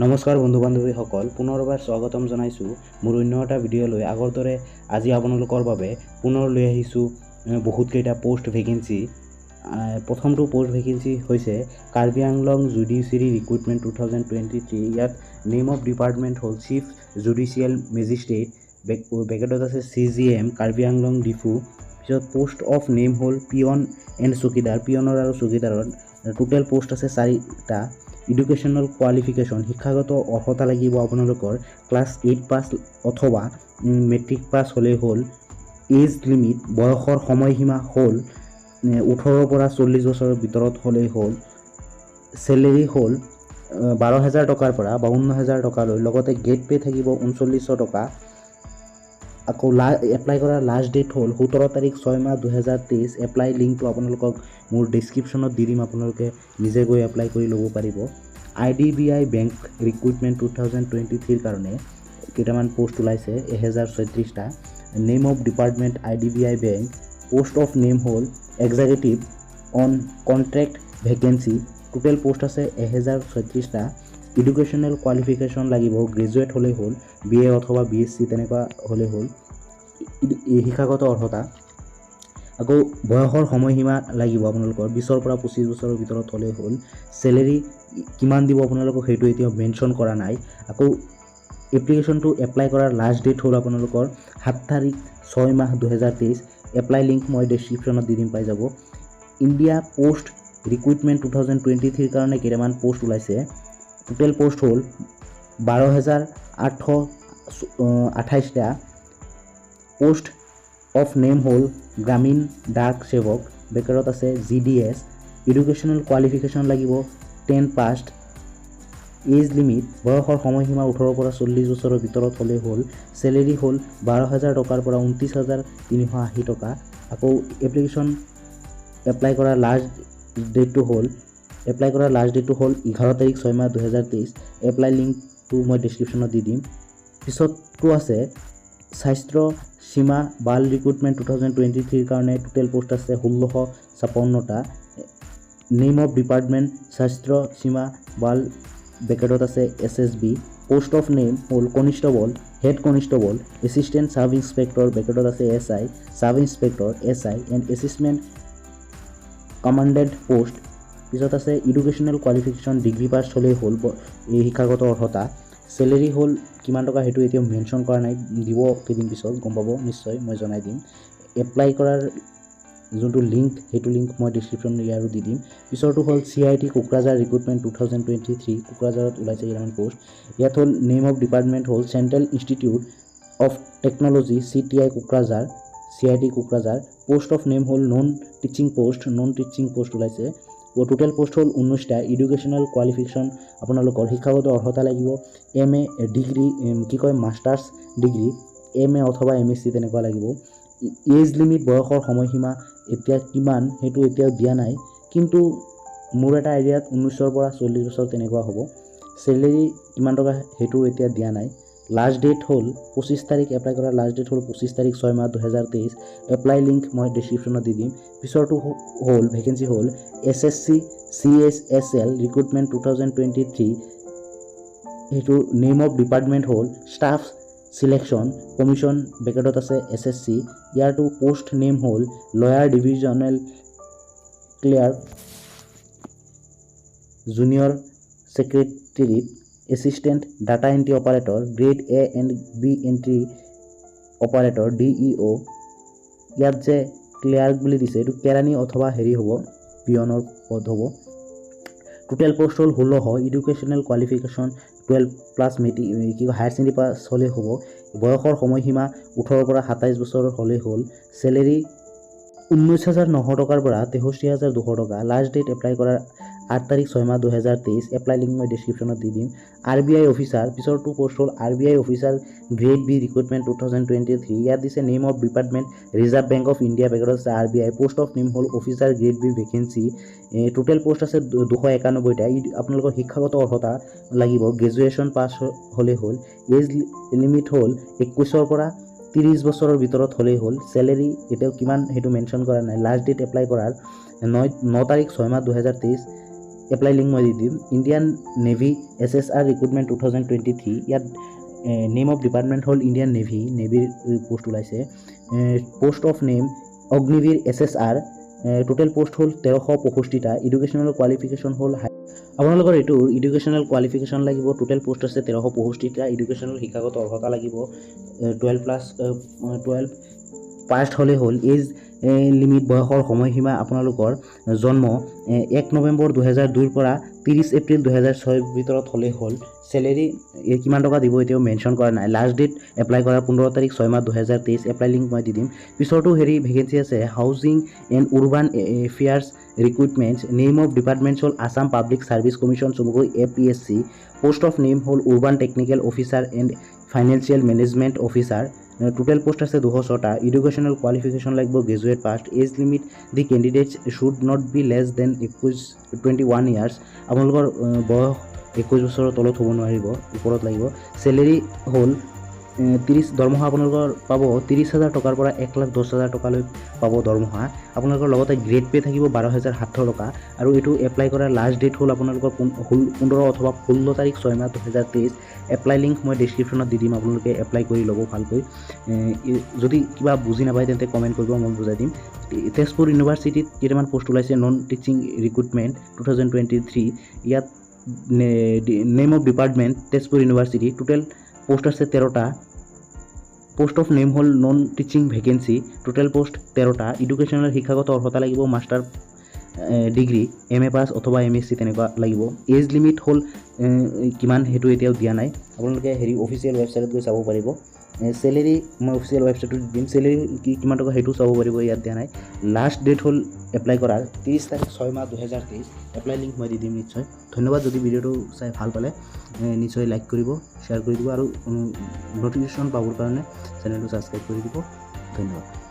নমস্কাৰ বন্ধু বান্ধৱীসকল, পুনৰবাৰ স্বাগতম জনাইছোঁ মোৰ অন্য এটা ভিডিঅ'লৈ। আগৰ দৰে আজি আপোনালোকৰ বাবে পুনৰ লৈ আহিছোঁ বহুতকেইটা পোষ্ট ভেকেঞ্চি। প্ৰথমটো পোষ্ট ভেকেঞ্চি হৈছে কাৰ্বি আংলং জুডিচিয়াৰী ৰিক্ৰুটমেণ্ট 2023। ইয়াত নেম অফ ডিপাৰ্টমেণ্ট হ'ল চিফ জুডিচিয়েল মেজিষ্ট্ৰেট, বেকেটত আছে CGM কাৰ্বি আংলং ডিফু। পিছত পোষ্ট অফ নেম হ'ল পিয়ন এণ্ড চকীদাৰ, পিয়নৰ আৰু চকীদাৰৰ। টোটেল পোষ্ট আছে 4টা। এডুকেশ্যনেল কোৱালিফিকেশ্যন, শিক্ষাগত অৰ্হতা লাগিব আপোনালোকৰ ক্লাছ 8 পাছ অথবা মেট্ৰিক পাছ হ'লেই হ'ল। এজ লিমিট, বয়সৰ সময়সীমা হ'ল 18 পৰা 40 বছৰৰ ভিতৰত হ'লেই হ'ল। চেলেৰি হ'ল 12,000 টকাৰ পৰা 52,000 টকালৈ। লগতে গেট পে থাকিব 3900 টকা। আকৌ এপ্লাই কৰাৰ লাষ্ট ডেট হ'ল 17 তাৰিখ 6 মাহ 2023। এপ্লাই লিংকটো আপোনালোকক মোৰ ডিছক্ৰিপশ্যনত দি দিম, আপোনালোকে নিজে গৈ এপ্লাই কৰি ল'ব পাৰিব। IDBI বেংক ৰিক্ৰুটমেণ্ট 2023 কাৰণে কেইটামান পোষ্ট ওলাইছে, 1034টা। Name of department IDBI bank. Post of name হ'ল executive on contract vacancy. Total post আছে 1034টা। এডুকেশ্যনেল কোৱালিফিকেশ্যন লাগিব, গ্ৰেজুৱেট হ'লেই হ'ল, BA অথবা BSc তেনেকুৱা হ'লেই হ'ল শিক্ষাগত অৰ্হতা। আকৌ বয়সৰ সময়সীমা লাগিব আপোনালোকৰ 20 পৰা 25 বছৰৰ ভিতৰত হ'লেই হ'ল। চেলেৰি কিমান দিব আপোনালোকক সেইটো এতিয়াও মেনশ্যন কৰা নাই। আকৌ এপ্লিকেশ্যনটো এপ্লাই কৰাৰ লাষ্ট ডেট হ'ল আপোনালোকৰ 7 তাৰিখ 6 মাহ 2023। এপ্লাই লিংক মই ডিছক্ৰিপশ্যনত দি দিম, পাই যাব। ইণ্ডিয়া পোষ্ট ৰিক্ৰুটমেণ্ট 2023 কাৰণে কেইটামান পোষ্ট ওলাইছে। টোটেল পোষ্ট হ'ল 12,828টা। পোষ্ট অফ নেম হ'ল গ্ৰামীণ ডাক সেৱক, বেকাৰত আছে GDS। এডুকেশ্যনেল কোৱালিফিকেশ্যন লাগিব 10 পাছ। এজ লিমিট, বয়সৰ সময়সীমা 18 পৰা 40 বছৰৰ ভিতৰত হ'লেই হ'ল। চেলেৰি হ'ল 12,000 টকাৰ পৰা 29,380 টকা। আকৌ এপ্লাই কৰাৰ লাষ্ট ডেটটো হ'ল 11 তাৰিখ 6 মাহ 2023। এপ্লাই লিংকটো মই ডিছক্ৰিপশ্যনত দি দিম। পিছতটো আছে স্বাস্থ্য সীমা বাল ৰিক্ৰুটমেণ্ট 2023 কাৰণে টোটেল পোষ্ট আছে 1656টা। নেম অফ ডিপাৰ্টমেণ্ট স্বাস্থ্য সীমা বাল, বেকেটত আছে SSB। পোষ্ট অফ নেম হ'ল constable, head constable, assistant sub inspector, বেকেটত আছে SI, sub inspector SI and assistant commandant post. পিছত আছে এডুকেশ্যনেল কোৱালিফিকেশ্যন, ডিগ্ৰী পাছ হ'লেই হ'ল এই শিক্ষাগত অৰ্হতা। চেলেৰি হ'ল কিমান টকা সেইটো এতিয়া মেনশ্যন কৰা নাই, দিব কেইদিন পিছত গম পাব, নিশ্চয় মই জনাই দিম। এপ্লাই কৰাৰ যোনটো লিংক সেইটো লিংক মই ডিছক্ৰিপশ্যন ইয়াৰো দি দিম। পিছৰটো হ'ল CIT কোকৰাঝাৰ ৰিক্ৰুটমেণ্ট 2023। কোকৰাঝাৰত ওলাইছে কেইটামান পোষ্ট। ইয়াত হ'ল নেম অফ ডিপাৰ্টমেণ্ট হ'ল central institute of technology CTI Kokrajhar, CIT Kokrajhar. Post of name হ'ল নন টিচিং পোষ্ট ওলাইছে। টোটেল পোষ্ট হ'ল 19টা। এডুকেশ্যনেল কোৱালিফিকেশ্যন আপোনালোকৰ শিক্ষাগত অৰ্হতা লাগিব MA degree, masters degree, MA অথবা MSc তেনেকুৱা লাগিব। এজ লিমিট, বয়সৰ সময়সীমা এতিয়া কিমান সেইটো এতিয়াও দিয়া নাই, কিন্তু মোৰ এটা আইডিয়াত 19ৰ পৰা 40 বছৰ তেনেকুৱা হ'ব। চেলেৰি কিমান টকা সেইটো এতিয়া দিয়া নাই। লাষ্ট ডেট হ'ল 25 তাৰিখ। এপ্লাই কৰাৰ লাষ্ট ডেট হ'ল 25 তাৰিখ 6 মাহ 2023। এপ্লাই লিংক মই ডিছক্ৰিপশ্যনত দি দিম। পিছৰটো হ'ল ভেকেঞ্চি হ'ল SSC CHSL ৰিক্ৰুটমেণ্ট 2023। সেইটো নেম অফ ডিপাৰ্টমেণ্ট হ'ল ষ্টাফ চিলেকশ্যন কমিশ্যন, বেকেটত আছে SSC। ইয়াৰটো পোষ্ট নেম হ'ল lower divisional clerk, junior secretariat, assistant data entry operator, grade A and B entry operator DEO। ইয়াত যে ক্লাৰ্ক বুলি দিছে এইটো কেৰাণী অথবা হ'ব, পিয়নৰ পদ হ'ব। টোটেল পোষ্ট হ'ল 1600। Educational qualification 12 plus higher secondary pass হ'লেই হ'ব। বয়সৰ সময়সীমা 18 পৰা 27 বছৰ হ'লেই হ'ল। চেলেৰি 19,900 টকাৰ পৰা 63,200 টকা। লাষ্ট ডেট এপ্লাই কৰাৰ 8 তাৰিখ 6 মাহ 2023। এপ্লাই লিংক মই ডিছক্ৰিপশ্যনত দি দিম। RBI অফিচাৰ, পিছৰটো পোষ্ট হ'ল RBI officer grade B recruitment 2023। ইয়াত দিছে name of department reserve bank of India, বেকেটত আছে RBI। পোষ্ট অফ নেম হ'ল officer grade B vacancy. Total post আছে 291টা। আপোনালোকৰ শিক্ষাগত অৰ্হতা লাগিব, গ্ৰেজুৱেশ্যন পাছ হ'লেই হ'ল। এজ লিমিট হ'ল 21 পৰা 30 বছৰৰ ভিতৰত হ'লেই হ'ল। চেলেৰি এতিয়াও কিমান সেইটো মেনশ্যন কৰা নাই। লাষ্ট ডেট এপ্লাই কৰাৰ 9 তাৰিখ 6 মাহ 2023। এপ্লাই লিংক মই দি দিম। ইণ্ডিয়ান নেভি SSR ৰিক্ৰুটমেণ্ট 2023 ইয়াত নেম অফ ডিপাৰ্টমেণ্ট হ'ল ইণ্ডিয়ান নেভিৰ পোষ্ট ওলাইছে। Post of name Agniveer SSR, total post হ'ল 1365টা। এডুকেশ্যনেল কোৱালিফিকেশ্যন হ'ল আপোনালোকৰ এইটো এডুকেশ্যনেল কোৱালিফিকেশ্যন লাগিব। টোটেল পোষ্ট আছে 1365টা। এডুকেশ্যনেল শিক্ষাগত অৰ্হতা লাগিব 12 পাছ হ'লে হ'ল। এজ লিমিট বয়সৰ সময়সীমা আপোনালোকৰ জন্ম 1 নৱেম্বৰ 2002 পৰা 30 এপ্ৰিল 2006 ভিতৰত হ'লে হ'ল। চেলেৰি কিমান টকা দিব এতিয়াও মেনশ্যন কৰা নাই। লাষ্ট ডেট এপ্লাই কৰাৰ 15 তাৰিখ 6 মাহ 2023। এপ্লাই লিংক মই দি দিম। পিছতো ভেকেঞ্চি আছে। Housing and urban affairs recruitments, name of departments হ'ল আছাম পাব্লিক ছাৰ্ভিচ কমিশ্যন চমুকৈ APSC। পোষ্ট অফ নেম হ'ল urban technical officer and financial management officer. Total post আছে 206টা। এডুকেশ্যনেল কোৱালিফিকেশ্যন লাগিব graduate pass. Age limit the candidates should not be less than 21 years. আপোনালোকৰ বয়স 21 বছৰৰ তলত হ'ব নোৱাৰিব, ওপৰত লাগিব। চেলেৰি হ'ল 30 দৰমহা আপোনালোকৰ পাব 30,000 টকাৰ পৰা 1,10,000 টকালৈ পাব দৰমহা। আপোনালোকৰ লগতে গ্ৰেড পে থাকিব 12,700 টকা। আৰু এইটো এপ্লাই কৰাৰ লাষ্ট ডেট হ'ল আপোনালোকৰ 15 অথবা 16 তাৰিখ 6 মাহ 2023। এপ্লাই লিংক মই ডিছক্ৰিপশ্যনত দি দিম, আপোনালোকে এপ্লাই কৰি ল'ব ভালকৈ। যদি কিবা বুজি নাপায় তেন্তে কমেণ্ট কৰিব, মই বুজাই দিম। তেজপুৰ ইউনিভাৰ্চিটিত কেইটামান পোষ্ট ওলাইছে নন টিচিং ৰিক্ৰুটমেণ্ট 2023। ইয়াত name of department Tezpur university. Total post আছে 13টা। পোষ্ট অফ নেম হ'ল non teaching vacancy. Total post 13টা। এডুকেশ্যনেল শিক্ষাগত অৰ্হতা লাগিব মাষ্টাৰ ডিগ্ৰী, MA পাছ অথবা MSc তেনেকুৱা লাগিব। এজ লিমিট হ'ল কিমান সেইটো এতিয়াও দিয়া নাই, আপোনালোকে অফিচিয়েল ৱেবছাইটত গৈ চাব পাৰিব। চেলেৰি মই অফিচিয়েল ৱেবছাইটত দিম, চেলেৰি কিমান টকা সেইটো চাব পাৰিব, ইয়াত দিয়া নাই। লাষ্ট ডেট হ'ল এপ্লাই কৰাৰ 30 তাৰিখ 6 মাহ 2023। এপ্লাই লিংক মই দি দিম নিশ্চয়। ধন্যবাদ। যদি ভিডিঅ'টো চাই ভাল পালে নিশ্চয় লাইক কৰিব, শ্বেয়াৰ কৰি দিব আৰু ন'টিফিকেশ্যন পাবৰ কাৰণে চেনেলটো ছাবস্ক্ৰাইব কৰি দিব। ধন্যবাদ।